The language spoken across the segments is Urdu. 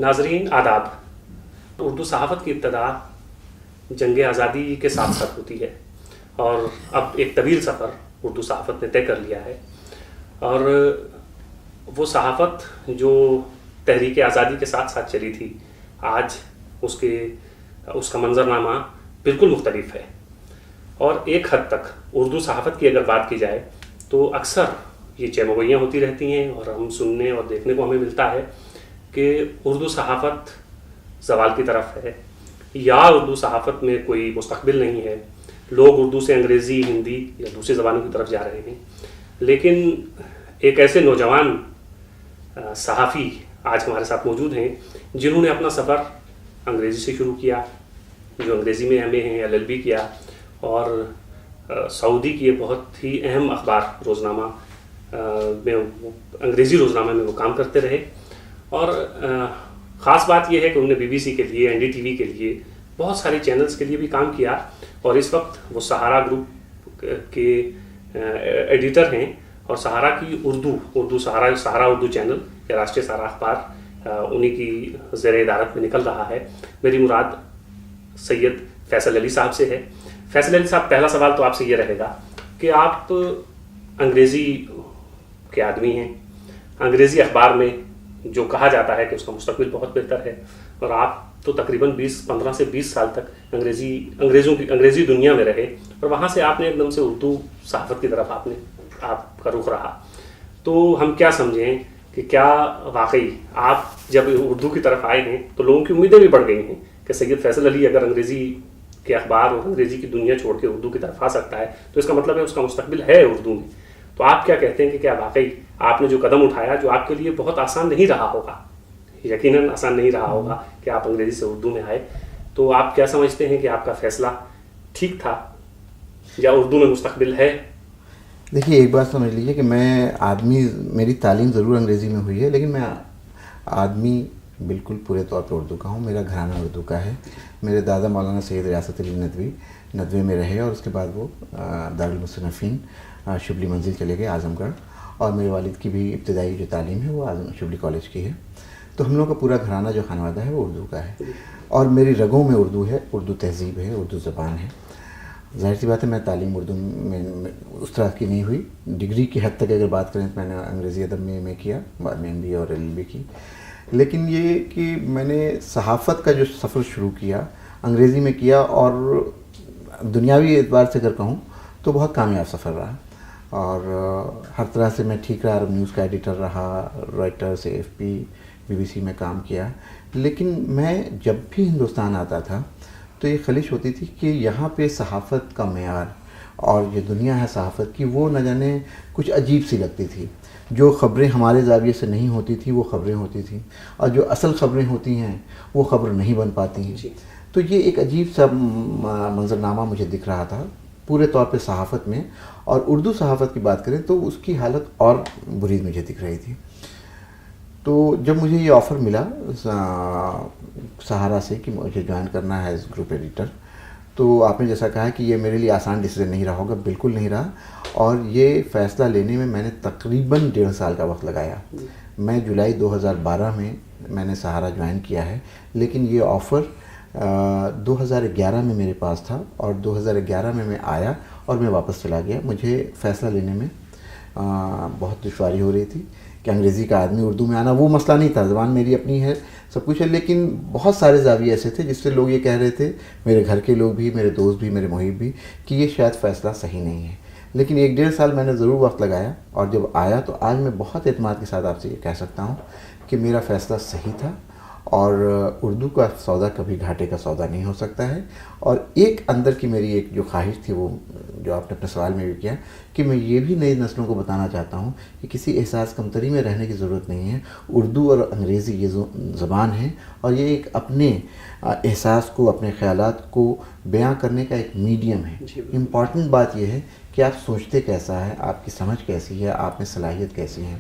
ناظرین آداب. اردو صحافت کی ابتدا جنگ آزادی کے ساتھ ساتھ ہوتی ہے اور اب ایک طویل سفر اردو صحافت نے طے کر لیا ہے, اور وہ صحافت جو تحریک آزادی کے ساتھ ساتھ چلی تھی آج اس کا منظرنامہ بالکل مختلف ہے. اور ایک حد تک اردو صحافت کی اگر بات کی جائے تو اکثر یہ چہمگوئیاں ہوتی رہتی ہیں اور ہم سننے اور دیکھنے کو ہمیں ملتا ہے کہ اردو صحافت زوال کی طرف ہے یا اردو صحافت میں کوئی مستقبل نہیں ہے, لوگ اردو سے انگریزی, ہندی یا دوسری زبانوں کی طرف جا رہے ہیں. لیکن ایک ایسے نوجوان صحافی آج ہمارے ساتھ موجود ہیں جنہوں نے اپنا سفر انگریزی سے شروع کیا, جو انگریزی میں ایم اے ہیں, LLB کیا, اور سعودی کی بہت ہی اہم اخبار روزنامہ میں انگریزی روزنامہ میں وہ کام کرتے رہے. اور خاص بات یہ ہے کہ انہوں نے BBC کے لیے, NDTV کے لیے, بہت سارے چینلز کے لیے بھی کام کیا, اور اس وقت وہ سہارا گروپ کے ایڈیٹر ہیں, اور سہارا کی اردو سہارا اردو چینل یا راشٹریہ سہارا اخبار انہی کی زیر ادارت میں نکل رہا ہے. میری مراد سید فیصل علی صاحب سے ہے. فیصل علی صاحب, پہلا سوال تو آپ سے یہ رہے گا کہ آپ انگریزی کے آدمی ہیں, انگریزی اخبار میں جو کہا جاتا ہے کہ اس کا مستقبل بہت بہتر ہے, اور آپ تو تقریباً 15 سے 20 سال تک انگریزی دنیا میں رہے, اور وہاں سے آپ نے ایک دم سے اردو صحافت کی طرف آپ کا رخ رہا. تو ہم کیا سمجھیں کہ کیا واقعی آپ جب اردو کی طرف آئے ہیں تو لوگوں کی امیدیں بھی بڑھ گئی ہیں کہ سید فیصل علی اگر انگریزی کے اخبار اور انگریزی کی دنیا چھوڑ کے اردو کی طرف آ سکتا ہے تو اس کا مطلب ہے اس کا مستقبل ہے اردو میں. تو آپ کیا کہتے ہیں کہ کیا واقعی آپ نے جو قدم اٹھایا, جو آپ کے لیے بہت آسان نہیں رہا ہوگا, یقیناً آسان نہیں رہا ہوگا کہ آپ انگریزی سے اردو میں آئے, تو آپ کیا سمجھتے ہیں کہ آپ کا فیصلہ ٹھیک تھا یا اردو میں مستقبل ہے؟ دیکھیے, ایک بات سمجھ لیجیے کہ میری تعلیم ضرور انگریزی میں ہوئی ہے, لیکن میں آدمی بالکل پورے طور پہ اردو کا ہوں. میرا گھرانہ اردو کا ہے. میرے دادا مولانا سید ریاست علی ندوی میں رہے, اور اس کے بعد وہ دارالمصنفین شبلی منزل چلے گئے اعظم گڑھ, اور میرے والد کی بھی ابتدائی جو تعلیم ہے وہ شبلی کالج کی ہے. تو ہم لوگ کا پورا گھرانہ جو خانوادہ ہے وہ اردو کا ہے, اور میری رگوں میں اردو ہے, اردو تہذیب ہے, اردو زبان ہے. ظاہر سی بات ہے میں تعلیم اردو میں اس طرح کی نہیں ہوئی. ڈگری کی حد تک اگر بات کریں تو میں نے انگریزی ادب میں MA کیا, بعد میں MBA اور LLB کی. لیکن یہ کہ میں نے صحافت کا جو سفر شروع کیا انگریزی میں کیا, اور دنیاوی اعتبار سے اگر کہوں تو بہت کامیاب سفر رہا, اور ہر طرح سے میں ٹھیک رہا. عرب نیوز کا ایڈیٹر رہا, رائٹرز, AFP, BBC میں کام کیا. لیکن میں جب بھی ہندوستان آتا تھا تو یہ خلش ہوتی تھی کہ یہاں پہ صحافت کا معیار اور یہ دنیا ہے صحافت کی, وہ نہ جانے کچھ عجیب سی لگتی تھی. جو خبریں ہمارے زاویے سے نہیں ہوتی تھیں وہ خبریں ہوتی تھیں, اور جو اصل خبریں ہوتی ہیں وہ خبر نہیں بن پاتی ہیں. تو یہ ایک عجیب سا منظرنامہ مجھے دکھ رہا تھا پورے طور پہ صحافت میں. اور اردو صحافت کی بات کریں تو اس کی حالت اور بری مجھے دکھ رہی تھی. تو جب مجھے یہ آفر ملا سہارا سے کہ مجھے جوائن کرنا ہے ایز گروپ ایڈیٹر, تو آپ نے جیسا کہا کہ یہ میرے لیے آسان ڈیسیژن نہیں رہا ہوگا, بالکل نہیں رہا. اور یہ فیصلہ لینے میں نے تقریباً 1.5 سال کا وقت لگایا. میں جولائی 2012 میں نے سہارا جوائن کیا ہے, لیکن یہ آفر 2011 میں میرے پاس تھا, اور 2011 میں آیا اور میں واپس چلا گیا. مجھے فیصلہ لینے میں بہت دشواری ہو رہی تھی کہ انگریزی کا آدمی اردو میں آنا, وہ مسئلہ نہیں تھا, زبان میری اپنی ہے, سب کچھ ہے. لیکن بہت سارے زاویے ایسے تھے جس سے لوگ یہ کہہ رہے تھے, میرے گھر کے لوگ بھی, میرے دوست بھی, میرے محب بھی, کہ یہ شاید فیصلہ صحیح نہیں ہے. لیکن 1.5 سال میں نے ضرور وقت لگایا, اور جب آیا تو آج میں بہت اعتماد کے ساتھ آپ سے یہ کہہ سکتا ہوں کہ میرا فیصلہ صحیح تھا, اور اردو کا سودا کبھی گھاٹے کا سودا نہیں ہو سکتا ہے. اور ایک اندر کی میری ایک جو خواہش تھی, وہ جو آپ نے اپنے سوال میں بھی کیا, کہ میں یہ بھی نئی نسلوں کو بتانا چاہتا ہوں کہ کسی احساس کمتری میں رہنے کی ضرورت نہیں ہے. اردو اور انگریزی یہ زبان ہے, اور یہ ایک اپنے احساس کو, اپنے خیالات کو بیان کرنے کا ایک میڈیم ہے. امپورٹنٹ بات یہ ہے کہ آپ سوچتے کیسا ہے, آپ کی سمجھ کیسی ہے, آپ میں صلاحیت کیسی ہے.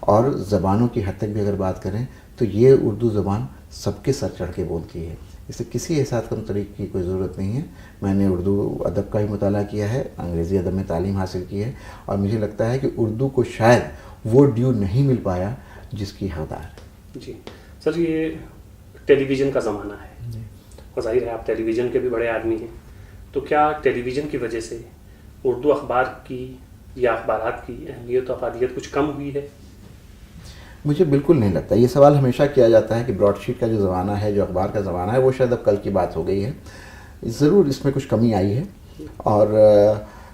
اور زبانوں کی حد تک بھی اگر بات کریں تو یہ اردو زبان سب کے سر چڑھ کے بولتی ہے, اس سے کسی احساس کمتری کی کوئی ضرورت نہیں ہے. میں نے اردو ادب کا ہی مطالعہ کیا ہے, انگریزی ادب میں تعلیم حاصل کی ہے, اور مجھے لگتا ہے کہ اردو کو شاید وہ ڈیو نہیں مل پایا جس کی حقدار. جی سر, یہ ٹیلی ویژن کا زمانہ ہے اور ظاہر ہے آپ ٹیلی ویژن کے بھی بڑے آدمی ہیں، تو کیا ٹیلی ویژن کی وجہ سے اردو اخبار کی یا اخبارات کی اہمیت و افادیت کچھ کم ہوئی ہے؟ مجھے بالکل نہیں لگتا. یہ سوال ہمیشہ کیا جاتا ہے کہ براڈ شیٹ کا جو زمانہ ہے، جو اخبار کا زمانہ ہے، وہ شاید اب کل کی بات ہو گئی ہے. ضرور اس میں کچھ کمی آئی ہے، اور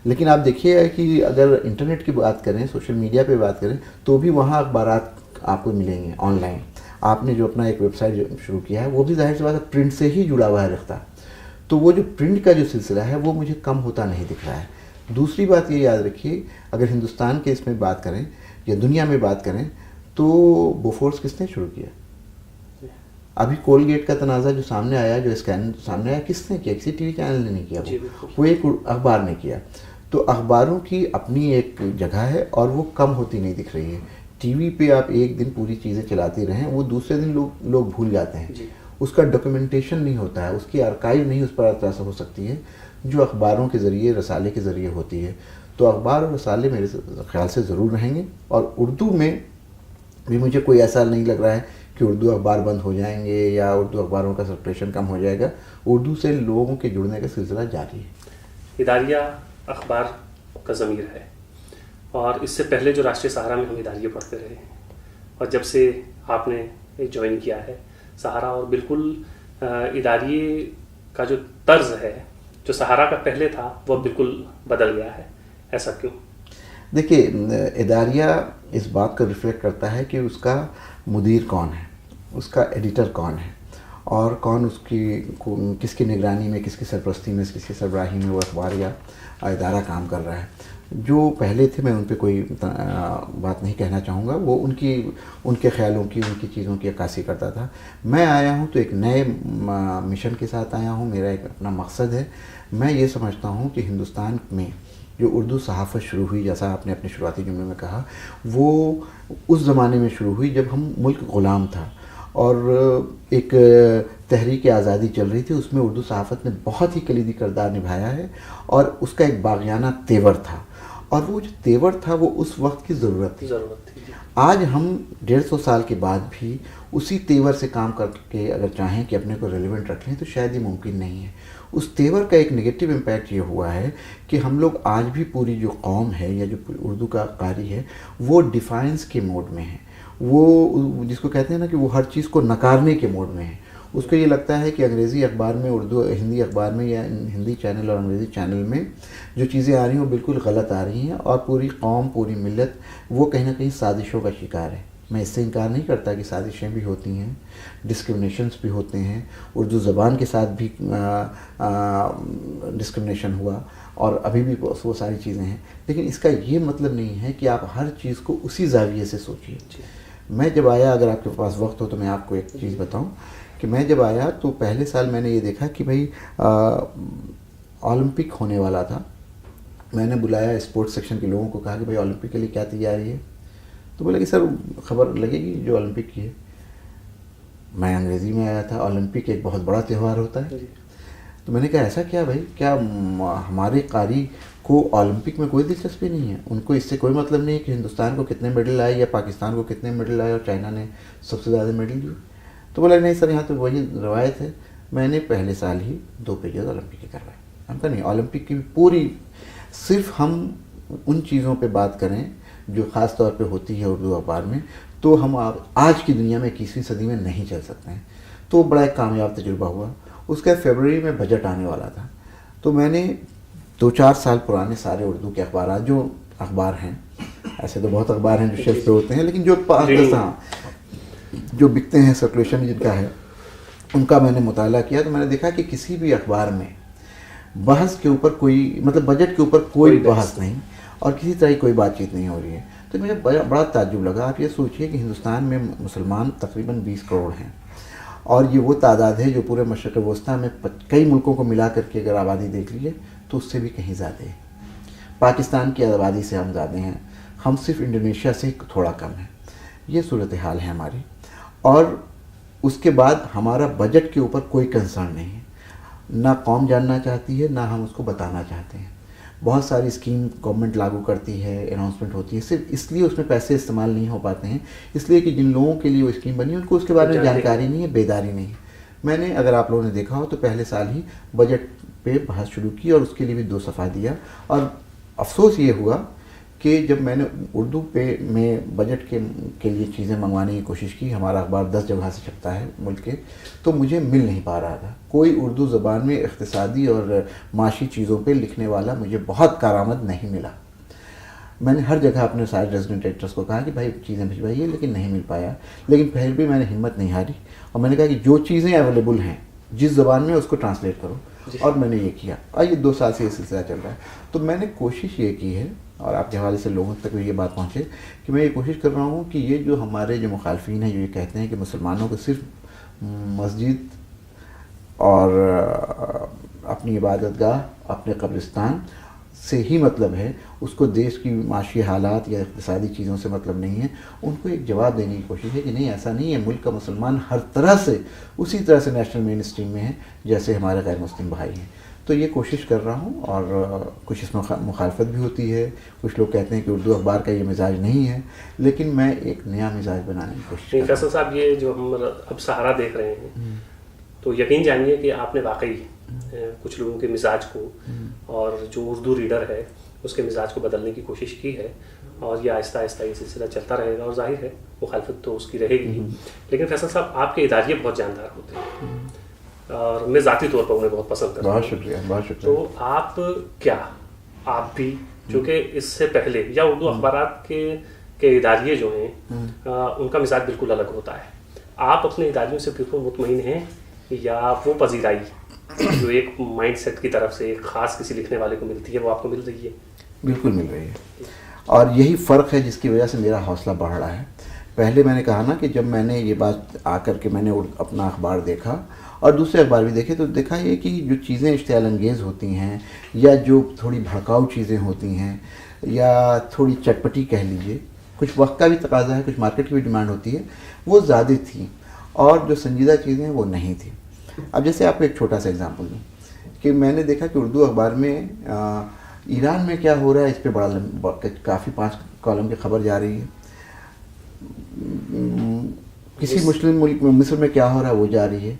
لیکن آپ دیکھیے کہ اگر انٹرنیٹ کی بات کریں، سوشل میڈیا پہ بات کریں، تو بھی وہاں اخبارات آپ کو ملیں گے آن لائن. آپ نے جو اپنا ایک ویب سائٹ شروع کیا ہے، وہ بھی ظاہر سی بات ہے پرنٹ سے ہی جڑا ہوا ہے رختہ. تو وہ جو پرنٹ کا جو سلسلہ ہے وہ مجھے کم ہوتا نہیں دکھ رہا ہے. دوسری بات یہ یاد رکھیے، اگر ہندوستان کے اس میں بات کریں یا دنیا میں بات کریں، تو بوفورس کس نے شروع کیا؟ ابھی کولگیٹ کا تنازع جو سامنے آیا، جو اسکین سامنے آیا، کس نے کیا؟ کسی ٹی وی چینل نے نہیں کیا، وہ ایک اخبار نے کیا. تو اخباروں کی اپنی ایک جگہ ہے اور وہ کم ہوتی نہیں دکھ رہی ہے. ٹی وی پہ آپ ایک دن پوری چیزیں چلاتی رہیں، وہ دوسرے دن لوگ بھول جاتے ہیں. اس کا ڈاکیومنٹیشن نہیں ہوتا ہے، اس کی آرکائیو نہیں اس پر اثر ہو سکتی ہے جو اخباروں کے ذریعے، رسالے کے ذریعے ہوتی ہے. تو اخبار اور رسالے میرے خیال سے ضرور رہیں گے. اور اردو میں بھی مجھے کوئی ایسا نہیں لگ رہا ہے کہ اردو اخبار بند ہو جائیں گے یا اردو اخباروں کا سرکولیشن کم ہو جائے گا. اردو سے لوگوں کے جڑنے کا سلسلہ جاری ہے. اداریہ اخبار کا ضمیر ہے، اور اس سے پہلے جو راشٹریہ سہارا میں ہم اداریہ پڑھتے رہے ہیں، اور جب سے آپ نے جوائن کیا ہے سہارا، اور بالکل اداریہ کا جو طرز ہے جو سہارا کا پہلے تھا وہ بالکل بدل گیا ہے. ایسا کیوں؟ دیکھیے، اداریہ اس بات کو ریفلیکٹ کرتا ہے کہ اس کا مدیر کون ہے، اس کا ایڈیٹر کون ہے، اور کون اس کی کس کی نگرانی میں، کس کی سرپرستی میں، کس کی سربراہی میں وہ اخبار یا ادارہ کام کر رہا ہے. جو پہلے تھے میں ان پہ کوئی بات نہیں کہنا چاہوں گا، وہ ان کے خیالوں کی، ان کی چیزوں کی عکاسی کرتا تھا. میں آیا ہوں تو ایک نئے مشن کے ساتھ آیا ہوں. میرا ایک اپنا مقصد ہے. میں یہ سمجھتا ہوں کہ ہندوستان میں جو اردو صحافت شروع ہوئی، جیسا آپ نے اپنے شروعاتی جملے میں کہا، وہ اس زمانے میں شروع ہوئی جب ہم ملک غلام تھا اور ایک تحریک آزادی چل رہی تھی. اس میں اردو صحافت نے بہت ہی کلیدی کردار نبھایا ہے، اور اس کا ایک باغیانہ تیور تھا، اور وہ جو تیور تھا وہ اس وقت کی ضرورت تھی. آج ہم 150 سال کے بعد بھی اسی تیور سے کام کر کے اگر چاہیں کہ اپنے کو ریلیونٹ رکھ لیں تو شاید یہ ممکن نہیں ہے. اس تیور کا ایک نگیٹو امپیکٹ یہ ہوا ہے کہ ہم لوگ آج بھی پوری جو قوم ہے یا جو اردو کا قاری ہے وہ ڈیفائنس کے موڈ میں ہے. وہ جس کو کہتے ہیں نا کہ وہ ہر چیز کو نکارنے کے موڈ میں ہے. اس کو یہ لگتا ہے کہ انگریزی اخبار میں، ہندی اخبار میں یا ہندی چینل اور انگریزی چینل میں جو چیزیں آ رہی ہیں وہ بالکل غلط آ رہی ہیں، اور پوری قوم، پوری ملت وہ کہیں نہ کہیں سازشوں کا شکار ہے. میں اس سے انکار نہیں کرتا کہ سازشیں بھی ہوتی ہیں، ڈسکرمنیشنز بھی ہوتے ہیں. اردو زبان کے ساتھ بھی ڈسکرمنیشن ہوا، اور ابھی بھی وہ ساری چیزیں ہیں. لیکن اس کا یہ مطلب نہیں ہے کہ آپ ہر چیز کو اسی زاویے سے سوچیے. میں جب آیا، اگر آپ کے پاس وقت ہو تو میں آپ کو ایک چیز بتاؤں کہ میں جب آیا تو پہلے سال میں نے یہ دیکھا کہ بھائی اولمپک ہونے والا تھا. میں نے بلایا اسپورٹس سیکشن کے لوگوں کو، کہا کہ بھائی اولمپک کے لیے کیا تیاری ہے؟ تو بولے کہ سر خبر لگے گی جو اولمپک کی ہے. میں انگریزی میں آیا تھا. اولمپک ایک بہت بڑا تہوار ہوتا ہے. تو میں نے کہا ایسا کیا بھائی، کیا ہمارے قاری کو اولمپک میں کوئی دلچسپی نہیں ہے؟ ان کو اس سے کوئی مطلب نہیں ہے کہ ہندوستان کو کتنے میڈل آئے یا پاکستان کو کتنے میڈل آئے اور چائنا نے سب سے زیادہ میڈل دیے؟ تو بولا نہیں سر، یہاں تو وہی روایت ہے. میں نے پہلے سال ہی 2 پیجز اولمپک کے کروائے. ہم کہا نہیں، اولمپک کی پوری صرف ہم ان چیزوں پہ بات کریں جو خاص طور پہ ہوتی ہے اردو اخبار میں، تو ہم آج کی دنیا میں 21ویں صدی میں نہیں چل سکتے ہیں. تو بڑا ایک کامیاب تجربہ ہوا. اس کا فیبروری میں بجٹ آنے والا تھا. تو میں نے 2-4 سال پرانے سارے اردو کے اخبارات، جو اخبار ہیں، ایسے تو بہت اخبار ہیں جو شیلف پہ ہوتے ہیں، لیکن جو 5-10 جو بکتے ہیں، سرکولیشن جن کا ہے، ان کا میں نے مطالعہ کیا. تو میں نے دیکھا کہ کسی بھی اخبار میں بحث کے اوپر کوئی، مطلب بجٹ کے اوپر کوئی بحث نہیں، اور کسی طرح کی کوئی بات چیت نہیں ہو رہی ہے. تو مجھے بڑا تعجب لگا. آپ یہ سوچئے کہ ہندوستان میں مسلمان تقریباً 20 کروڑ ہیں، اور یہ وہ تعداد ہے جو پورے مشرق وسطیٰ میں کئی ملکوں کو ملا کر کے اگر آبادی دیکھ لیجیے تو اس سے بھی کہیں زیادہ ہے. پاکستان کی آبادی سے ہم زیادہ ہیں. ہم صرف انڈونیشیا سے تھوڑا کم ہیں. یہ صورتحال ہے ہماری. اور اس کے بعد ہمارا بجٹ کے اوپر کوئی کنسرن نہیں ہے. نہ قوم جاننا چاہتی ہے، نہ ہم اس کو بتانا چاہتے ہیں. بہت ساری اسکیم گورنمنٹ لاگو کرتی ہے، اناؤنسمنٹ ہوتی ہے، صرف اس لیے اس میں پیسے استعمال نہیں ہو پاتے ہیں، اس لیے کہ جن لوگوں کے لیے وہ اسکیم بنی ہے ان کو اس کے بارے میں جانکاری نہیں ہے، بیداری نہیں ہے. میں نے اگر آپ لوگوں نے دیکھا ہو تو پہلے سال ہی بجٹ پہ بحث شروع کی اور اس کے لیے بھی 2 صفحہ دیا، اور افسوس یہ ہوا کہ جب میں نے اردو پہ میں بجٹ کے لیے چیزیں منگوانے کی کوشش کی، ہمارا اخبار 10 جگہ سے چھپتا ہے ملک کے، تو مجھے مل نہیں پا رہا تھا کوئی اردو زبان میں اقتصادی اور معاشی چیزوں پہ لکھنے والا، مجھے بہت کارآمد نہیں ملا۔ میں نے ہر جگہ اپنے سارے ریزیڈنٹ ایڈیٹرس کو کہا کہ بھائی چیزیں بھجوائیے، لیکن نہیں مل پایا۔ لیکن پھر بھی میں نے ہمت نہیں ہاری اور میں نے کہا کہ جو چیزیں اویلیبل ہیں جس زبان میں اس کو ٹرانسلیٹ کرو، اور میں نے یہ کیا، اور یہ 2 سال سے یہ سلسلہ چل رہا ہے۔ تو میں نے کوشش یہ کی ہے، اور آپ کے حوالے سے لوگوں تک بھی یہ بات پہنچے، کہ میں یہ کوشش کر رہا ہوں کہ یہ جو ہمارے جو مخالفین ہیں جو یہ کہتے ہیں کہ مسلمانوں کو صرف مسجد اور اپنی عبادت گاہ، اپنے قبرستان سے ہی مطلب ہے، اس کو دیش کی معاشی حالات یا اقتصادی چیزوں سے مطلب نہیں ہے، ان کو ایک جواب دینے کی کوشش ہے کہ نہیں، ایسا نہیں ہے، ملک کا مسلمان ہر طرح سے اسی طرح سے نیشنل مین اسٹریم میں ہے جیسے ہمارے غیر مسلم بھائی ہیں۔ تو یہ کوشش کر رہا ہوں، اور کچھ اس میں مخالفت بھی ہوتی ہے، کچھ لوگ کہتے ہیں کہ اردو اخبار کا یہ مزاج نہیں ہے، لیکن میں ایک نیا مزاج بنانے کی کوشش کر رہا ہوں۔ فیصل صاحب، یہ جو ہم اب سہارا دیکھ رہے ہیں، تو یقین جانیے کہ آپ نے واقعی کچھ لوگوں کے مزاج کو اور جو اردو ریڈر ہے اس کے مزاج کو بدلنے کی کوشش کی ہے، اور یہ آہستہ آہستہ یہ سلسلہ چلتا رہے گا، اور ظاہر ہے مخالفت تو اس کی رہے گی۔ لیکن فیصل صاحب، آپ کے اداریے بہت جاندار ہوتے ہیں، اور میں ذاتی طور پر انہیں بہت پسند کرتا ہوں۔ بہت شکریہ، بہت شکریہ۔ تو آپ بھی چونکہ اس سے پہلے یا اردو اخبارات کے اداریے جو ہیں ان کا مزاج بالکل الگ ہوتا ہے، آپ اپنے اداریوں سے بالکل مطمئن ہیں، یا وہ پذیرائی جو ایک مائنڈ سیٹ کی طرف سے ایک خاص کسی لکھنے والے کو ملتی ہے وہ آپ کو مل رہی ہے؟ بالکل مل رہی ہے، اور یہی فرق ہے جس کی وجہ سے میرا حوصلہ بڑھ رہا ہے۔ پہلے میں نے کہا نا کہ جب میں نے یہ بات آ کر کے میں نے اپنا اخبار دیکھا اور دوسرے اخبار بھی دیکھے، تو دیکھا یہ کہ جو چیزیں اشتعال انگیز ہوتی ہیں، یا جو تھوڑی بھڑکاؤ چیزیں ہوتی ہیں، یا تھوڑی چٹپٹی کہہ لیجئے، کچھ وقت کا بھی تقاضا ہے، کچھ مارکیٹ کی بھی ڈیمانڈ ہوتی ہے، وہ زیادہ تھیں، اور جو سنجیدہ چیزیں وہ نہیں تھیں۔ اب جیسے آپ کو ایک چھوٹا سا اگزامپل دوں کہ میں نے دیکھا کہ اردو اخبار میں ایران میں کیا ہو رہا ہے، اس پہ کافی 5 کالم کی خبر جا رہی ہے، کسی مسلم ملک میں مصر میں کیا ہو رہا ہے وہ جا رہی ہے۔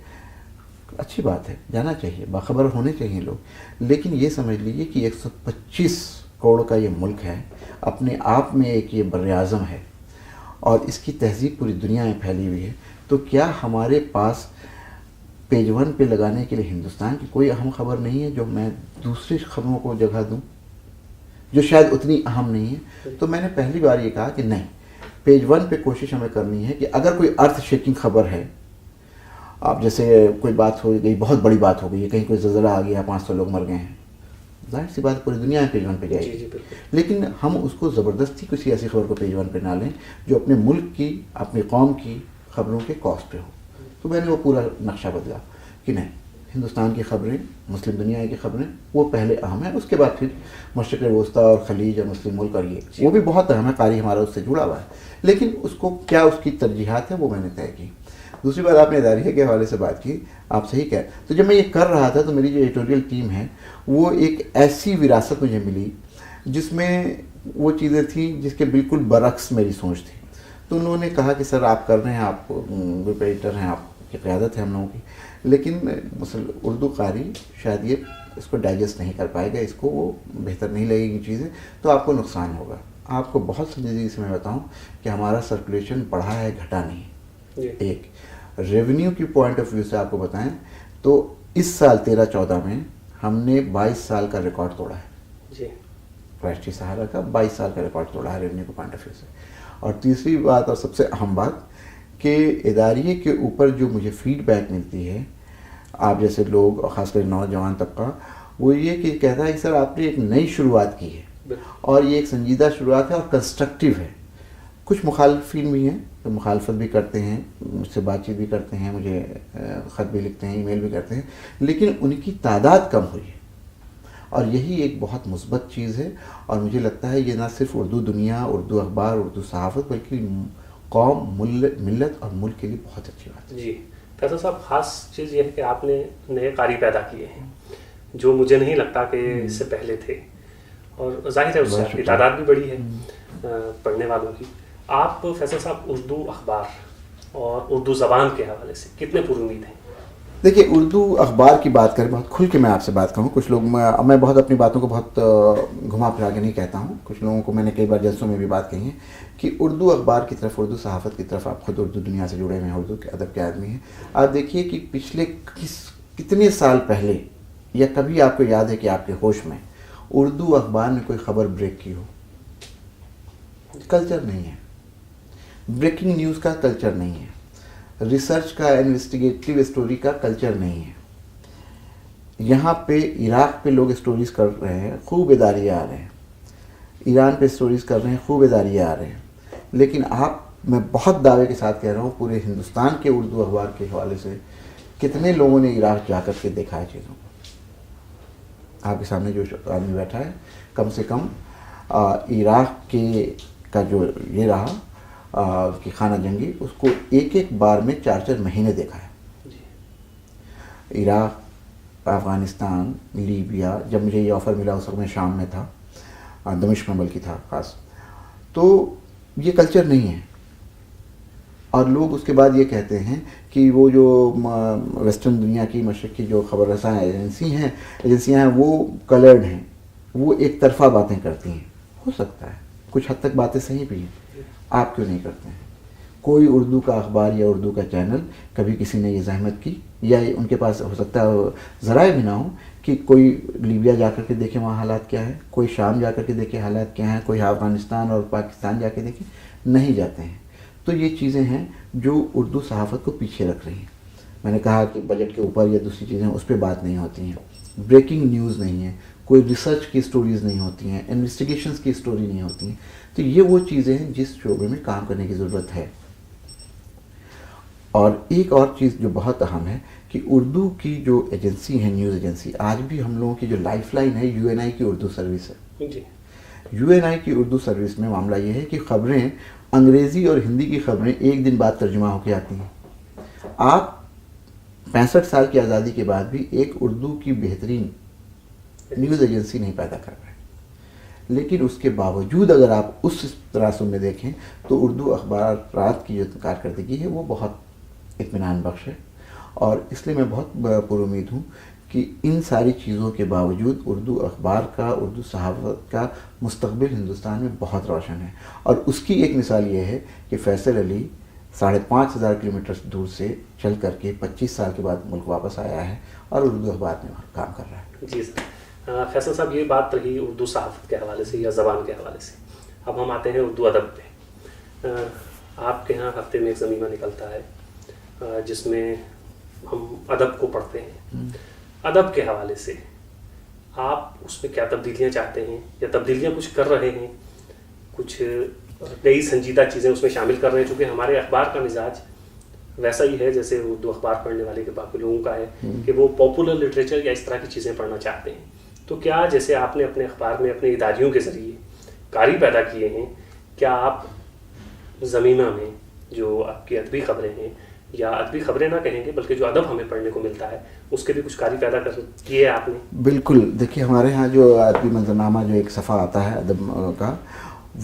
اچھی بات ہے، جانا چاہیے، باخبر ہونے چاہیے لوگ، لیکن یہ سمجھ لیجیے کہ 125 کروڑ کا یہ ملک ہے، اپنے آپ میں ایک یہ بر اعظم ہے، اور اس کی تہذیب پوری دنیا میں پھیلی ہوئی ہے۔ تو کیا ہمارے پاس پیج 1 پہ لگانے کے لیے ہندوستان کی کوئی اہم خبر نہیں ہے جو میں دوسری خبروں کو جگہ دوں جو شاید اتنی اہم نہیں ہے؟ تو میں نے پہلی بار یہ کہا کہ نہیں، پیج 1 پہ کوشش ہمیں کرنی ہے کہ اگر کوئی ارتھ شیکنگ خبر ہے، اب جیسے کوئی بات ہو گئی، بہت بڑی بات ہو گئی ہے، کہیں کوئی زلزلہ آ گیا، 500 لوگ مر گئے ہیں، ظاہر سی بات پوری دنیا میں پیج 1 پہ جائے گی، لیکن ہم اس کو زبردستی کسی ایسی خبر کو پیج 1 پہ نہ لیں جو اپنے ملک کی، اپنی قوم کی خبروں کے کاسٹ پہ ہو۔ تو میں نے وہ پورا نقشہ بدلا کہ نہیں، ہندوستان کی خبریں، مسلم دنیا کی خبریں وہ پہلے اہم ہیں، اس کے بعد پھر مشرق وسطیٰ اور خلیج اور مسلم ملک، اور یہ وہ بھی بہت اہم ہے، قاری ہمارا اس سے جڑا ہوا ہے، لیکن اس کو کیا اس کی ترجیحات ہیں وہ میں نے طے کی۔ دوسری بات، آپ نے اداریہ کے حوالے سے بات کی، آپ صحیح کہہ، تو جب میں یہ کر رہا تھا تو میری جو ایڈیٹوریل ٹیم ہے وہ ایک ایسی وراثت مجھے ملی جس میں وہ چیزیں تھیں جس کے بالکل برعکس میری سوچ تھی۔ تو انہوں نے کہا کہ سر آپ کر رہے ہیں، آپ گروپ ایڈیٹر ہیں، آپ کی قیادت ہے ہم لوگوں کی، لیکن اردو قاری شاید یہ اس کو ڈائجسٹ نہیں کر پائے گا، اس کو وہ بہتر نہیں لگے گی چیزیں، تو آپ کو نقصان ہوگا۔ آپ کو بہت سنجیدگی سے میں بتاؤں کہ ہمارا سرکولیشن بڑھا ہے، گھٹا نہیں۔ ایک ریونیو کی پوائنٹ آف ویو سے آپ کو بتائیں تو اس سال 13-14 میں ہم نے 22 سال کا ریکارڈ توڑا ہے، راشٹریہ سہارا کا 22 سال کا ریکارڈ توڑا ہے ریونیو کے پوائنٹ آف ویو سے۔ اور تیسری بات اور سب سے اہم بات کہ اداریے کے اوپر جو مجھے فیڈ بیک ملتی ہے، آپ جیسے لوگ، خاص کر نوجوان طبقہ، وہ یہ کہ کہتا ہے کہ سر آپ نے ایک نئی شروعات کی ہے، اور یہ ایک سنجیدہ شروعات ہے اور کنسٹرکٹیو ہے۔ کچھ مخالفین بھی ہیں تو مخالفت بھی کرتے ہیں، مجھ سے بات چیت بھی کرتے ہیں، مجھے خط بھی لکھتے ہیں، ای میل بھی کرتے ہیں، لیکن ان کی تعداد کم ہوئی ہے، اور یہی ایک بہت مثبت چیز ہے۔ اور مجھے لگتا ہے یہ نہ صرف اردو دنیا، اردو اخبار، اردو صحافت، بلکہ قوم، ملت اور ملک کے لیے بہت اچھی بات ہے۔ جی فیصل صاحب، خاص چیز یہ ہے کہ آپ نے نئے قاری پیدا کیے ہیں جو مجھے نہیں لگتا کہ اس سے پہلے تھے، اور ظاہر ہے اس سے آپ کی تعداد بھی بڑی ہے پڑھنے والوں کی۔ آپ فیصل صاحب اردو اخبار اور اردو زبان کے حوالے سے کتنے پر امید ہیں؟ دیکھیے اردو اخبار کی بات کریں، بہت کھل کے میں آپ سے بات کروں. کچھ لوگ میں بہت اپنی باتوں کو بہت گھما پھرا کے نہیں کہتا ہوں. کچھ لوگوں کو میں نے کئی بار جلسوں میں بھی بات کہی ہے کہ اردو اخبار کی طرف، اردو صحافت کی طرف، آپ خود اردو دنیا سے جڑے ہوئے ہیں، اردو کے ادب کے آدمی ہیں. آپ دیکھیے کہ پچھلے کتنے سال پہلے، یا کبھی آپ کو یاد ہے کہ آپ کے ہوش میں اردو اخبار نے کوئی خبر بریک کی ہو؟ کلچر نہیں ہے. بریکنگ نیوز کا کلچر نہیں ہے. ریسرچ کا، انویسٹیگیٹو اسٹوری کا کلچر نہیں ہے. یہاں پہ عراق پہ لوگ اسٹوریز کر رہے ہیں، خوب اداریے آ رہے ہیں. ایران پہ اسٹوریز کر رہے ہیں، خوب اداریے آ رہے ہیں. لیکن میں بہت دعوے کے ساتھ کہہ رہا ہوں، پورے ہندوستان کے اردو اخبار کے حوالے سے کتنے لوگوں نے عراق جا کر کے دیکھا ہے چیزوں کو؟ آپ کے سامنے جو آدمی بیٹھا ہے، کم سے کم عراق کے کا جو یہ رہا کہ خانہ جنگی، اس کو ایک بار میں 4 مہینے دیکھا ہے. عراق، افغانستان، لیبیا. جب مجھے یہ آفر ملا اس وقت میں شام میں تھا، دمشق میں بلکہ تھا خاص. تو یہ کلچر نہیں ہے. اور لوگ اس کے بعد یہ کہتے ہیں کہ وہ جو ویسٹرن دنیا کی، مشرق کی جو خبر رساں ایجنسیاں ہیں وہ کلرڈ ہیں، وہ ایک طرفہ باتیں کرتی ہیں. ہو سکتا ہے کچھ حد تک باتیں صحیح بھی ہیں. آپ کیوں نہیں کرتے ہیں؟ کوئی اردو کا اخبار یا اردو کا چینل کبھی کسی نے یہ زحمت کی، یا ان کے پاس ہو سکتا ہے ذرائع بھی نہ ہوں کہ کوئی لیبیا جا کر کے دیکھے وہاں حالات کیا ہے، کوئی شام جا کر کے دیکھے حالات کیا ہیں، کوئی افغانستان اور پاکستان جا کے دیکھے؟ نہیں جاتے ہیں. تو یہ چیزیں ہیں جو اردو صحافت کو پیچھے رکھ رہی ہیں. میں نے کہا کہ بجٹ کے اوپر یا دوسری چیزیں اس پہ بات نہیں ہوتی ہیں. بریکنگ نیوز نہیں ہے، کوئی ریسرچ کی اسٹوریز نہیں ہوتی ہیں، انویسٹیگیشنز کی اسٹوری نہیں ہوتی ہیں. تو یہ وہ چیزیں ہیں جس شعبے میں کام کرنے کی ضرورت ہے. اور ایک اور چیز جو بہت اہم ہے کہ اردو کی جو ایجنسی ہے، نیوز ایجنسی، آج بھی ہم لوگوں کی جو لائف لائن ہے UNI کی اردو سروس ہے. UNI کی اردو سروس میں معاملہ یہ ہے کہ خبریں، انگریزی اور ہندی کی خبریں ایک دن بعد ترجمہ ہو کے آتی ہیں. آپ 65 سال کی آزادی کے بعد بھی ایک اردو کی بہترین نیوز ایجنسی نہیں پیدا کر رہے. لیکن اس کے باوجود اگر آپ اس طرح میں دیکھیں تو اردو اخبارات کی جو کارکردگی ہے وہ بہت اطمینان بخش ہے. اور اس لیے میں بہت پر امید ہوں کہ ان ساری چیزوں کے باوجود اردو اخبار کا، اردو صحافت کا مستقبل ہندوستان میں بہت روشن ہے. اور اس کی ایک مثال یہ ہے کہ فیصل علی 5,500 کلومیٹر دور سے چل کر کے 25 سال کے بعد ملک واپس آیا ہے اور اردو اخبار میں کام کر رہا ہے. جی سر. فیصل صاحب، یہ بات رہی اردو صحافت کے حوالے سے یا زبان کے حوالے سے. اب ہم آتے ہیں اردو ادب پہ. آپ کے ہاں ہفتے میں ایک ضمیمہ نکلتا ہے جس میں ہم ادب کو پڑھتے ہیں. ادب کے حوالے سے آپ اس میں کیا تبدیلیاں چاہتے ہیں، یا تبدیلیاں کچھ کر رہے ہیں؟ کچھ نئی سنجیدہ چیزیں اس میں شامل کر رہے ہیں؟ چونکہ ہمارے اخبار کا مزاج ویسا ہی ہے جیسے اردو اخبار پڑھنے والے کے باقی لوگوں کا ہے کہ وہ پاپولر لٹریچر یا اس طرح کی چیزیں پڑھنا چاہتے ہیں. تو کیا جیسے آپ نے اپنے اخبار میں اپنے اداریوں کے ذریعے قاری پیدا کیے ہیں، کیا آپ ضمیمہ میں جو آپ کی ادبی خبریں ہیں، یا ادبی خبریں نہ کہیں گے بلکہ جو ادب ہمیں پڑھنے کو ملتا ہے، اس کے بھی کچھ قاری پیدا کیے آپ نے؟ بالکل. دیکھیے ہمارے ہاں جو ادبی منظرنامہ جو ایک صفحہ آتا ہے ادب کا،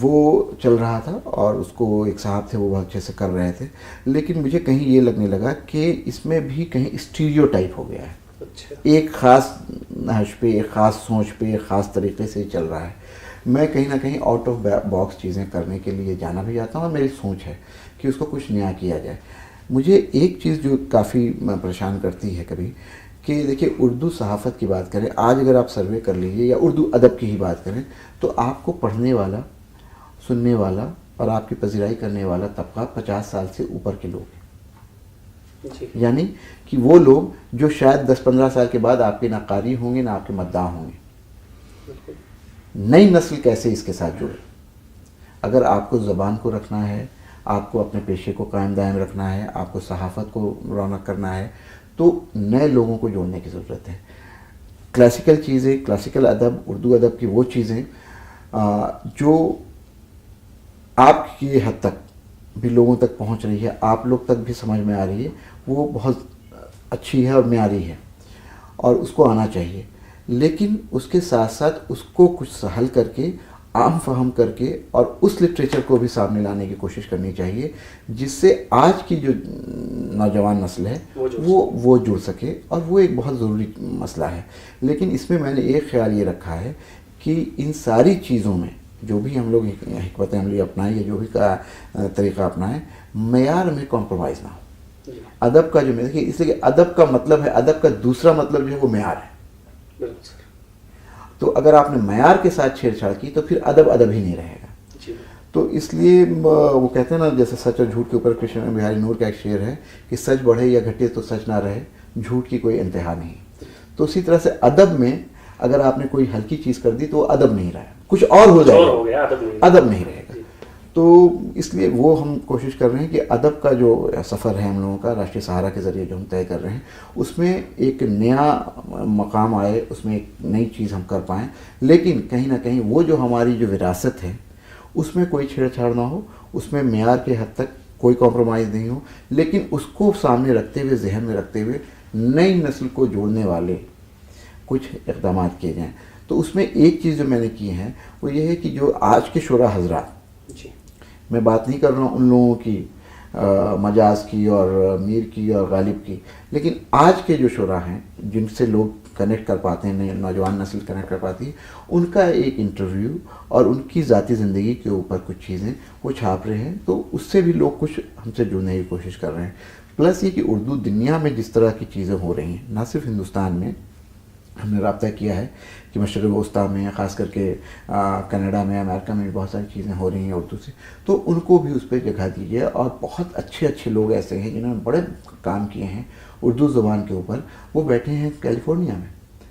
وہ چل رہا تھا اور اس کو ایک صاحب تھے وہ بہت اچھے سے کر رہے تھے. لیکن مجھے کہیں یہ لگنے لگا کہ اس میں بھی کہیں اسٹیریو ٹائپ ہو گیا ہے. اچھا. ایک خاص نہج پہ، ایک خاص سوچ پہ، ایک خاص طریقے سے چل رہا ہے. میں کہیں نہ کہیں آؤٹ آف باکس چیزیں کرنے کے لیے جانا بھی چاہتا ہوں، اور میری سوچ ہے کہ اس کو کچھ نیا کیا جائے. مجھے ایک چیز جو کافی پریشان کرتی ہے کبھی، کہ دیکھیے اردو صحافت کی بات کریں، آج اگر آپ سروے کر لیجیے یا اردو ادب کی ہی بات کریں، تو آپ کو پڑھنے والا، سننے والا اور آپ کی پذیرائی کرنے والا طبقہ 50 سال سے اوپر کے لوگ ہیں. یعنی کہ وہ لوگ جو شاید 10-15 سال کے بعد آپ کے نہ قاری ہوں گے نہ آپ کے مداح ہوں گے. نئی نسل کیسے اس کے ساتھ جڑے؟ اگر آپ کو زبان کو رکھنا ہے، آپ کو اپنے پیشے کو قائم دائم رکھنا ہے، آپ کو صحافت کو رونق کرنا ہے، تو نئے لوگوں کو جوڑنے کی ضرورت ہے. کلاسیکل چیزیں، کلاسیکل ادب، اردو ادب کی وہ چیزیں جو آپ کی حد تک بھی لوگوں تک پہنچ رہی ہے، آپ لوگ تک بھی سمجھ میں آ رہی ہے، وہ بہت اچھی ہے اور معیاری ہے اور اس کو آنا چاہیے. لیکن اس کے ساتھ ساتھ اس کو کچھ سہل کر کے عام فہم کر کے اور اس لٹریچر کو بھی سامنے لانے کی کوشش کرنی چاہیے جس سے آج کی جو نوجوان نسل ہے وہ جڑ سکے، اور وہ ایک بہت ضروری مسئلہ ہے۔ لیکن اس میں نے ایک خیال یہ رکھا ہے کہ ان ساری چیزوں میں جو بھی ہم لوگ حکمت عملی اپنائیں یا جو بھی طریقہ اپنائیں، معیار میں کمپرومائز نہ ہو۔ ادب کا جو دیکھیے، اس لیے کہ ادب کا مطلب ہے، ادب کا دوسرا مطلب جو ہے وہ معیار ہے۔ تو اگر آپ نے معیار کے ساتھ چھیڑ چھاڑ کی تو پھر ادب ہی نہیں رہے گا۔ تو اس لیے وہ کہتے ہیں نا، جیسے سچ اور جھوٹ کے اوپر کرشن بہاری نور کا ایک شعر ہے کہ سچ بڑھے یا گھٹے تو سچ نہ رہے، جھوٹ کی کوئی انتہا نہیں۔ تو اسی طرح سے ادب میں اگر آپ نے کوئی ہلکی چیز کر دی تو وہ ادب نہیں رہا، کچھ اور ہو جائے گا، ادب نہیں رہے گا۔ تو اس لیے وہ ہم کوشش کر رہے ہیں کہ ادب کا جو سفر ہے ہم لوگوں کا راشٹریہ سہارا کے ذریعے جو ہم طے کر رہے ہیں، اس میں ایک نیا مقام آئے، اس میں ایک نئی چیز ہم کر پائیں، لیکن کہیں نہ کہیں وہ جو ہماری جو وراثت ہے اس میں کوئی چھیڑ چھاڑ نہ ہو، اس میں معیار کے حد تک کوئی کمپرومائز نہیں ہو، لیکن اس کو سامنے رکھتے ہوئے، ذہن میں رکھتے ہوئے نئی نسل کو جوڑنے والے کچھ اقدامات کیے جائیں۔ تو اس میں ایک چیز جو میں نے کی ہے وہ یہ ہے کہ جو آج کے شعراء حضرات، میں بات نہیں کر رہا ہوں ان لوگوں کی مجاز کی اور میر کی اور غالب کی، لیکن آج کے جو شعراء ہیں جن سے لوگ کنیکٹ کر پاتے ہیں، نوجوان نسل کنیکٹ کر پاتی ہے، ان کا ایک انٹرویو اور ان کی ذاتی زندگی کے اوپر کچھ چیزیں وہ چھاپ رہے ہیں، تو اس سے بھی لوگ کچھ ہم سے جڑنے کی کوشش کر رہے ہیں۔ پلس یہ کہ اردو دنیا میں جس طرح کی چیزیں ہو رہی ہیں، نہ صرف ہندوستان میں، ہم نے رابطہ کیا ہے کہ مشرق وسطیٰ میں، خاص کر کے کینیڈا میں، امریکہ میں بہت ساری چیزیں ہو رہی ہیں اردو سے، تو ان کو بھی اس پہ جگہ دیجیے۔ اور بہت اچھے لوگ ایسے ہیں جنہوں نے بڑے کام کیے ہیں اردو زبان کے اوپر، وہ بیٹھے ہیں کیلیفورنیا میں،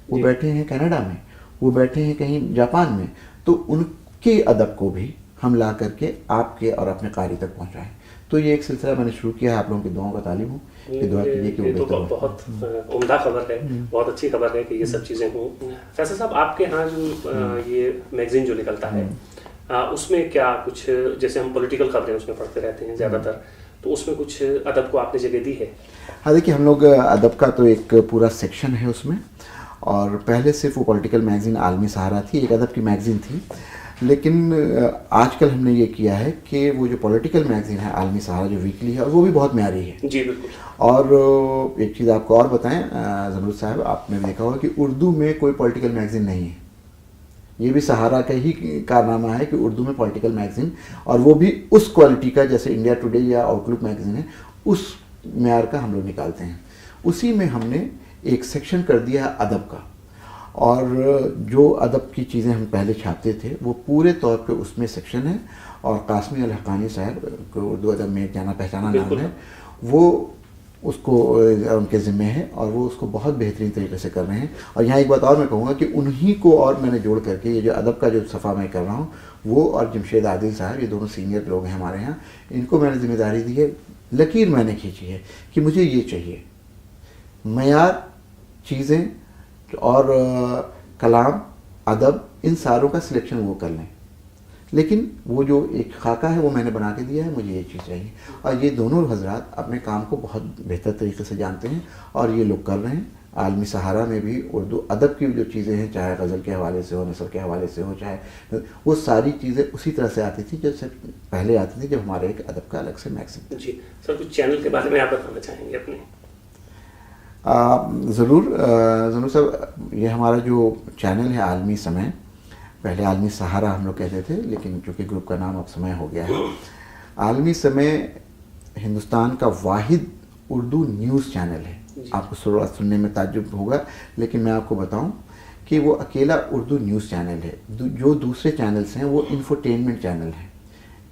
وہ بیٹھے ہیں کینیڈا میں، وہ بیٹھے ہیں کہیں جاپان میں، تو ان کے ادب کو بھی ہم لا کر کے آپ کے اور اپنے قاری تک پہنچائیں۔ تو یہ ایک سلسلہ میں نے شروع کیا ہے، آپ لوگوں کی دعاؤں کا طالب ہوں کہ دعا کیجیے کہ وہ بہتر۔ بہت عمدہ خبر ہے، بہت اچھی خبر ہے کہ یہ سب چیزیں ہوں۔ فیصل صاحب، آپ کے ہاں جو یہ میگزین جو نکلتا ہے اس میں کیا کچھ، جیسے ہم پولیٹیکل خبریں اس میں پڑھتے رہتے ہیں زیادہ تر، تو اس میں کچھ ادب کو آپ نے جگہ دی ہے؟ ہاں دیکھیے، ہم لوگ ادب کا تو ایک پورا سیکشن ہے اس میں، اور پہلے صرف وہ پولیٹیکل میگزین عالمی سہارا تھی، ایک ادب کی میگزین تھی، لیکن آج کل ہم نے یہ کیا ہے کہ وہ جو پولیٹیکل میگزین ہے عالمی سہارا جو ویکلی ہے، اور وہ بھی بہت معیاری ہے۔ جی بالکل۔ اور ایک چیز آپ کو اور بتائیں ضرور صاحب، آپ نے دیکھا ہوگا کہ اردو میں کوئی پولیٹیکل میگزین نہیں ہے، یہ بھی سہارا کا ہی کارنامہ ہے کہ اردو میں پولیٹیکل میگزین، اور وہ بھی اس کوالٹی کا جیسے انڈیا ٹوڈے یا آؤٹ لک میگزین ہے، اس معیار کا ہم لوگ نکالتے ہیں۔ اسی میں ہم نے ایک سیکشن کر دیا ہے ادب کا، اور جو ادب کی چیزیں ہم پہلے چھاپتے تھے وہ پورے طور پہ اس میں سیکشن ہے، اور قاسمی الحقانی صاحب کو اردو ادب میں جانا پہچانا نام ہے، وہ اس کو ان کے ذمے ہے، اور وہ اس کو بہت بہترین طریقے سے کر رہے ہیں۔ اور یہاں ایک بات اور میں کہوں گا کہ انہی کو اور میں نے جوڑ کر کے یہ جو ادب کا جو صفحہ میں کر رہا ہوں، وہ اور جمشید عادل صاحب، یہ دونوں سینئر لوگ ہیں ہمارے یہاں، ان کو میں نے ذمہ داری دی ہے، لکیر میں نے کھینچی ہے کہ مجھے یہ چاہیے، معیار، چیزیں اور کلام، ادب، ان ساروں کا سلیکشن وہ کر لیں، لیکن وہ جو ایک خاکہ ہے وہ میں نے بنا کے دیا ہے، مجھے یہ چیز چاہیے۔ اور یہ دونوں حضرات اپنے کام کو بہت بہتر طریقے سے جانتے ہیں، اور یہ لوگ کر رہے ہیں۔ عالمی سہارا میں بھی اردو ادب کی جو چیزیں ہیں، چاہے غزل کے حوالے سے ہو، نثر کے حوالے سے ہو، چاہے وہ ساری چیزیں اسی طرح سے آتی تھی جیسے پہلے آتی تھی جب ہمارے ایک ادب کا الگ سے میگزین۔ جی سر، کچھ چینل کے بارے میں آپ بتانا چاہیں گے اپنے؟ ضرور صاحب، یہ ہمارا جو چینل ہے عالمی سمے، پہلے عالمی سہارا ہم لوگ کہتے تھے، لیکن چونکہ گروپ کا نام اب سمے ہو گیا ہے۔ عالمی سمے ہندوستان کا واحد اردو نیوز چینل ہے۔ آپ کو سننے میں تعجب ہوگا، لیکن میں آپ کو بتاؤں کہ وہ اکیلا اردو نیوز چینل ہے۔ جو دوسرے چینلز ہیں وہ انفوٹینمنٹ چینل ہیں،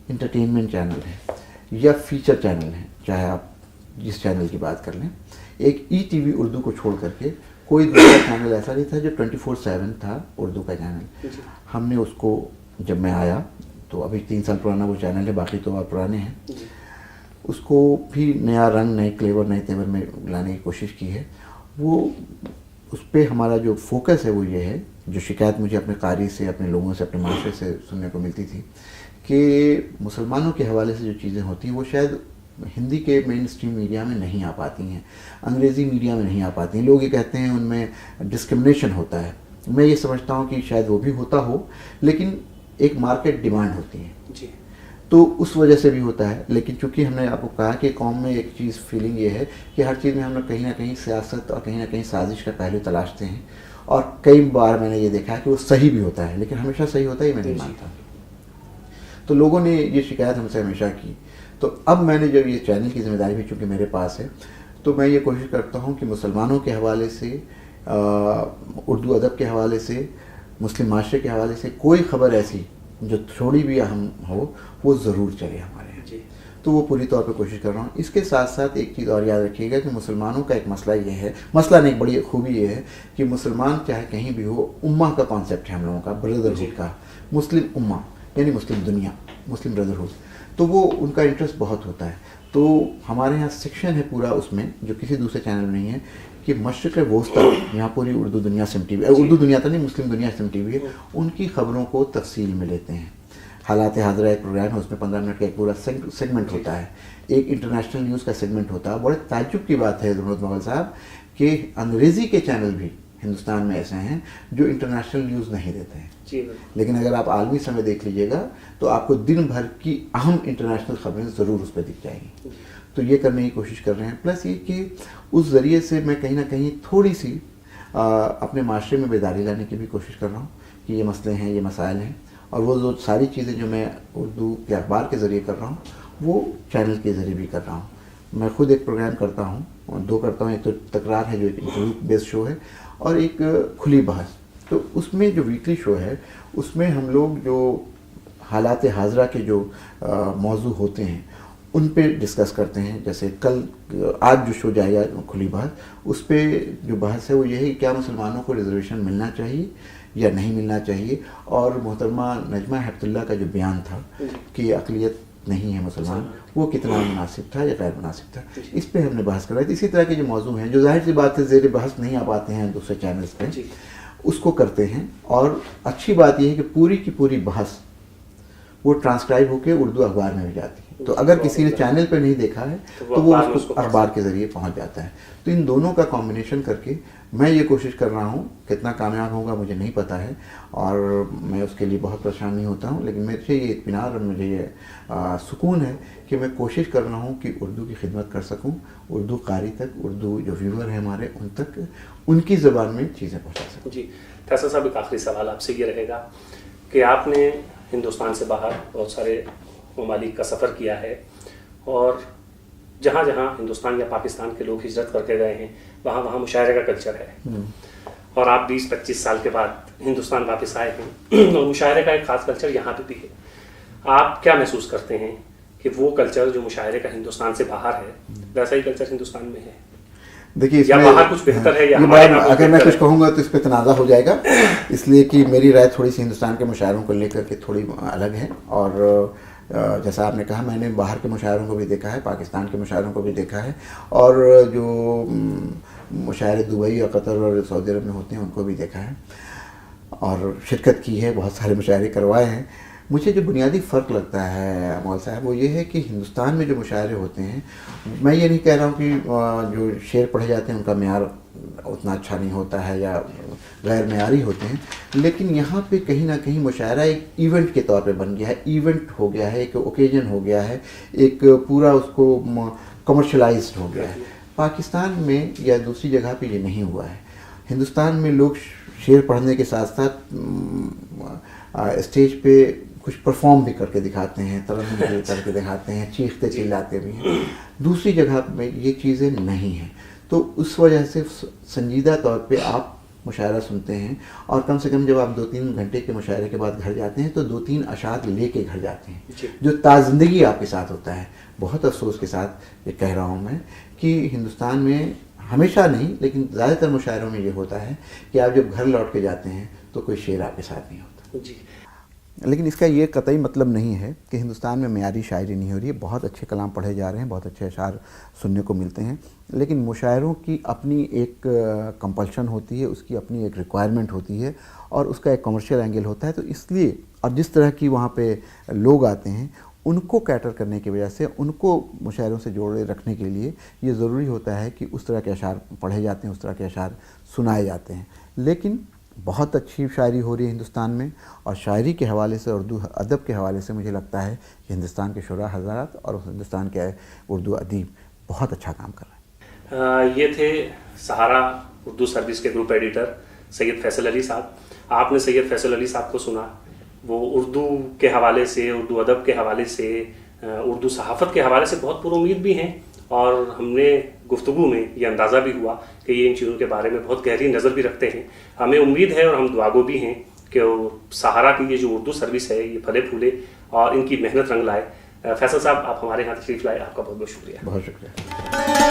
انٹرٹینمنٹ چینل ہے، یا فیچر چینل ہیں، چاہے آپ جس چینل کی بات کر لیں۔ ایک ای ٹی وی اردو کو چھوڑ کر کے کوئی دوسرا چینل ایسا نہیں تھا جو 24/7 تھا اردو کا چینل۔ ہم نے اس کو، جب میں آیا تو ابھی 3 سال پرانا وہ چینل ہے، باقی تو اور پرانے ہیں، اس کو بھی نیا رنگ، نئے کلیور، نئے تیور میں لانے کی کوشش کی ہے۔ وہ اس پہ ہمارا جو فوکس ہے وہ یہ ہے، جو شکایت مجھے اپنے قاری سے، اپنے لوگوں سے، اپنے معاشرے سے سننے کو ملتی تھی کہ مسلمانوں کے حوالے سے جو چیزیں ہوتی ہیں وہ شاید ہندی کے مین اسٹریم میڈیا میں نہیں آ پاتی ہیں، انگریزی میڈیا میں نہیں آ پاتی ہیں۔ لوگ یہ کہتے ہیں ان میں ڈسکرمنیشن ہوتا ہے، میں یہ سمجھتا ہوں کہ شاید وہ بھی ہوتا ہو، لیکن ایک مارکیٹ ڈیمانڈ ہوتی ہے جی. تو اس وجہ سے بھی ہوتا ہے. لیکن چونکہ ہم نے آپ کو کہا کہ قوم میں ایک چیز فیلنگ یہ ہے کہ ہر چیز میں ہم لوگ کہیں نہ کہیں سیاست اور کہیں نہ کہیں سازش کا پہلو تلاشتے ہیں, اور کئی بار میں نے یہ دیکھا ہے کہ وہ صحیح بھی ہوتا ہے, لیکن ہمیشہ صحیح ہوتا ہے یہ میں نہیں مانتا. تو لوگوں نے یہ شکایت ہم سے ہمیشہ کی. تو اب میں نے جب یہ چینل کی ذمہ داری بھی چونکہ میرے پاس ہے, تو میں یہ کوشش کرتا ہوں کہ مسلمانوں کے حوالے سے, اردو ادب کے حوالے سے, مسلم معاشرے کے حوالے سے کوئی خبر ایسی جو تھوڑی بھی اہم ہو وہ ضرور چلے ہمارے یہاں. جی. تو وہ پوری طور پہ کوشش کر رہا ہوں. اس کے ساتھ ساتھ ایک چیز اور یاد رکھیے گا کہ مسلمانوں کا ایک مسئلہ یہ ہے, مسئلہ نہیں, ایک بڑی خوبی یہ ہے کہ مسلمان چاہے کہیں بھی ہو, امہ کا کانسیپٹ ہے ہم لوگوں کا, بردرہڈ کا, مسلم امہ یعنی مسلم دنیا, مسلم بردرہڈ, تو وہ ان کا انٹرسٹ بہت ہوتا ہے. تو ہمارے یہاں سیکشن ہے پورا اس میں جو کسی دوسرے چینل میں نہیں ہے کہ مشرق وسطی, یہاں پوری اردو دنیا سمٹی ہوئی ہے, اردو دنیا تو نہیں, مسلم دنیا سمٹی ہوئی ہے, ان کی خبروں کو تفصیل میں لیتے ہیں. حالات حاضرہ ایک پروگرام ہے, اس میں 15 منٹ کا ایک پورا سیگمنٹ ہوتا ہے. ایک انٹرنیشنل نیوز کا سیگمنٹ ہوتا ہے. بڑے تعجب کی بات ہے ضرورت مغل صاحب کہ انگریزی کے چینل بھی ہندوستان میں ایسے ہیں جو انٹرنیشنل نیوز نہیں دیتے ہیں. لیکن اگر آپ عالمی سمے دیکھ لیجیے گا تو آپ کو دن بھر کی اہم انٹرنیشنل خبریں ضرور اس پہ دکھ جائیں گی. تو یہ کرنے کی کوشش کر رہے ہیں. پلس یہ کہ اس ذریعے سے میں کہیں نہ کہیں تھوڑی سی اپنے معاشرے میں بیداری لانے کی بھی کوشش کر رہا ہوں کہ یہ مسئلے ہیں, یہ مسائل ہیں, اور وہ جو ساری چیزیں جو میں اردو کے اخبار کے ذریعے کر رہا ہوں وہ چینل کے ذریعے بھی کر رہا ہوں. میں خود ایک پروگرام کرتا ہوں, 2 کرتا ہوں. ایک تو تکرار ہے جو ایک انٹرویو بیس شو ہے, اور ایک کھلی بحث. تو اس میں جو ویکلی شو ہے اس میں ہم لوگ جو حالات حاضرہ کے جو موضوع ہوتے ہیں ان پہ ڈسکس کرتے ہیں. جیسے آج جو شو جائے گا کھلی بحث, اس پہ جو بحث ہے وہ یہ ہے کہ کیا مسلمانوں کو ریزرویشن ملنا چاہیے یا نہیں ملنا چاہیے, اور محترمہ نجمہ ہیبت اللہ کا جو بیان تھا کہ اقلیت نہیں ہے مسلمان, وہ کتنا مناسب تھا یا غیر مناسب تھا, اس پہ ہم نے بحث کرائی. اسی طرح کے جو موضوع ہیں جو ظاہر سی بات ہے زیر بحث نہیں آ پاتے ہیں دوسرے چینلز پہ, اس کو کرتے ہیں. اور اچھی بات یہ ہے کہ پوری کی پوری بحث وہ ٹرانسکرائب ہو کے اردو اخبار میں بھی جاتی ہے. تو اگر کسی نے چینل پہ نہیں دیکھا ہے تو وہ اس کو اخبار کے ذریعے پہنچ جاتا ہے. تو ان دونوں کا کمبینیشن کر کے میں یہ کوشش کر رہا ہوں. کتنا کامیاب ہوگا مجھے نہیں پتہ ہے, اور میں اس کے لیے بہت پریشان نہیں ہوتا ہوں, لیکن میرے یہ اطمینان اور مجھے یہ سکون ہے کہ میں کوشش کر رہا ہوں کہ اردو کی خدمت کر سکوں, اردو قاری تک, اردو جو ویور ہیں ہمارے ان تک ان کی زبان میں چیزیں پہنچا سکوں. جی فیصل صاحب, ایک آخری سوال آپ سے یہ رہے گا کہ آپ نے ہندوستان سے باہر بہت سارے ممالک کا سفر کیا ہے, اور جہاں جہاں ہندوستان یا پاکستان کے لوگ ہجرت کر کے گئے ہیں وہاں وہاں مشاعرے کا کلچر ہے, اور آپ 20-25 سال کے بعد ہندوستان واپس آئے ہیں اور مشاعرے کا ایک خاص کلچر یہاں پہ بھی ہے. آپ کیا محسوس کرتے ہیں کہ وہ کلچر جو مشاعرے کا ہندوستان سے باہر ہے ویسا ہی کلچر ہندوستان میں ہے؟ دیکھیے یا باہر کچھ بہتر ہے یا اگر میں کچھ کہوں گا تو اس پہ تنازع ہو جائے گا, اس لیے کہ میری رائے تھوڑی سی ہندوستان کے مشاعروں کو لے کر کے تھوڑی الگ ہے. اور جیسا آپ نے کہا میں نے باہر کے مشاعروں کو بھی دیکھا ہے, پاکستان کے مشاعروں کو بھی دیکھا ہے, اور جو مشاعرے دبئی اور قطر اور سعودی عرب میں ہوتے ہیں ان کو بھی دیکھا ہے اور شرکت کی ہے, بہت سارے مشاعرے کروائے ہیں. مجھے جو بنیادی فرق لگتا ہے مول صاحب وہ یہ ہے کہ ہندوستان میں جو مشاعرے ہوتے ہیں, میں یہ نہیں کہہ رہا ہوں کہ جو شعر پڑھے جاتے ہیں ان کا معیار اتنا اچھا نہیں ہوتا ہے یا غیر معیاری ہوتے ہیں, لیکن یہاں پہ کہیں نہ کہیں مشاعرہ ایک ایونٹ کے طور پہ بن گیا ہے, ایونٹ ہو گیا ہے, ایک اوکیجن ہو گیا ہے, ایک پورا اس کو کمرشلائزڈ ہو گیا ہے. پاکستان میں یا دوسری جگہ پہ یہ نہیں ہوا ہے. ہندوستان میں لوگ شعر پڑھنے کے ساتھ ساتھ اسٹیج پہ کچھ پرفارم بھی کر کے دکھاتے ہیں, ترنم بھی کر کے دکھاتے ہیں, چیختے چلاتے بھی ہیں. دوسری جگہ میں یہ چیزیں نہیں ہیں, تو اس وجہ سے سنجیدہ طور پہ آپ مشاعرہ سنتے ہیں, اور کم سے کم جب آپ 2-3 گھنٹے کے مشاعرے کے بعد گھر جاتے ہیں تو 2-3 اشعار لے کے گھر جاتے ہیں جو تازندگی آپ کے ساتھ ہوتا ہے. بہت افسوس کے ساتھ یہ کہہ رہا ہوں میں کہ ہندوستان میں ہمیشہ نہیں لیکن زیادہ تر مشاعروں میں یہ ہوتا ہے کہ آپ جب گھر لوٹ کے جاتے ہیں تو کوئی شعر آپ کے ساتھ نہیں ہوتا. جی, لیکن اس کا یہ قطعی مطلب نہیں ہے کہ ہندوستان میں معیاری شاعری نہیں ہو رہی ہے. بہت اچھے کلام پڑھے جا رہے ہیں, بہت اچھے اشعار سننے کو ملتے ہیں, لیکن مشاعروں کی اپنی ایک کمپلشن ہوتی ہے, اس کی اپنی ایک ریکوائرمنٹ ہوتی ہے, اور اس کا ایک کمرشل اینگل ہوتا ہے. تو اس لیے اور جس طرح کی وہاں پہ لوگ آتے ہیں ان کو کیٹر کرنے کی وجہ سے ان کو مشاعروں سے جوڑے رکھنے کے لیے یہ ضروری ہوتا ہے کہ اس طرح کے اشعار پڑھے جاتے ہیں, اس طرح کے اشعار سنائے جاتے ہیں. لیکن بہت اچھی شاعری ہو رہی ہے ہندوستان میں، اور شاعری کے حوالے سے، اردو ادب کے حوالے سے مجھے لگتا ہے کہ ہندوستان کے شعراء حضرات اور ہندوستان کے اردو ادیب بہت اچھا کام کر رہے ہیں۔ یہ تھے سہارا اردو سروس کے گروپ ایڈیٹر سید فیصل علی صاحب۔ آپ نے سید فیصل علی صاحب کو سنا، وہ اردو کے حوالے سے، اردو ادب کے حوالے سے، اردو صحافت کے حوالے سے بہت پر امید بھی ہیں، اور ہم نے گفتگو میں یہ اندازہ بھی ہوا کہ یہ ان چیزوں کے بارے میں بہت گہری نظر بھی رکھتے ہیں۔ ہمیں امید ہے اور ہم دعاگو بھی ہیں کہ سہارا کی یہ جو اردو سروس ہے یہ پھلے پھولے اور ان کی محنت رنگ لائے۔ فیصل صاحب، آپ ہمارے یہاں تشریف لائے، آپ کا بہت بہت شکریہ۔ بہت شکریہ۔